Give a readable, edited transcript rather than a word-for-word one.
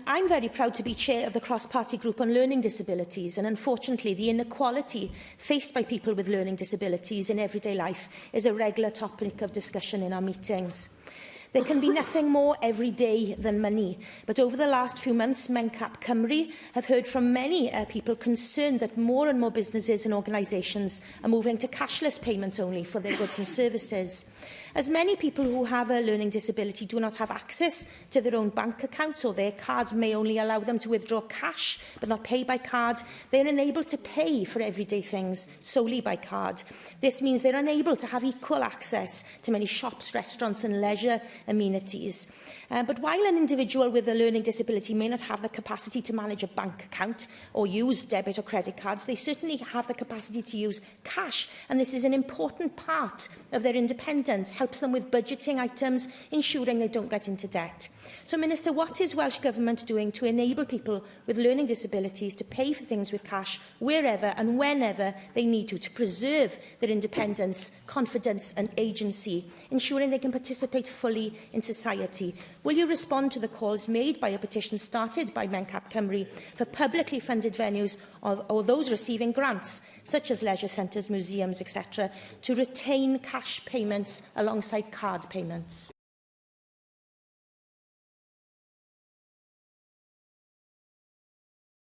I'm very proud to be chair of the cross-party group on learning disabilities, and unfortunately the inequality faced by people with learning disabilities in everyday life is a regular topic of discussion in our meetings. There can be nothing more every day than money, but over the last few months, Mencap Cymru have heard from many people concerned that more and more businesses and organisations are moving to cashless payments only for their goods and services. As many people who have a learning disability do not have access to their own bank accounts, or their cards may only allow them to withdraw cash but not pay by card, they are unable to pay for everyday things solely by card. This means they are unable to have equal access to many shops, restaurants and leisure amenities. But while an individual with a learning disability may not have the capacity to manage a bank account or use debit or credit cards, they certainly have the capacity to use cash, and this is an important part of their independence, helps them with budgeting items, ensuring they don't get into debt. So, Minister, what is Welsh Government doing to enable people with learning disabilities to pay for things with cash wherever and whenever they need to preserve their independence, confidence and agency, ensuring they can participate fully in society? Will you respond to the calls made by a petition started by Mencap Cymru for publicly funded venues or those receiving grants, such as leisure centres, museums, etc., to retain cash payments alongside card payments?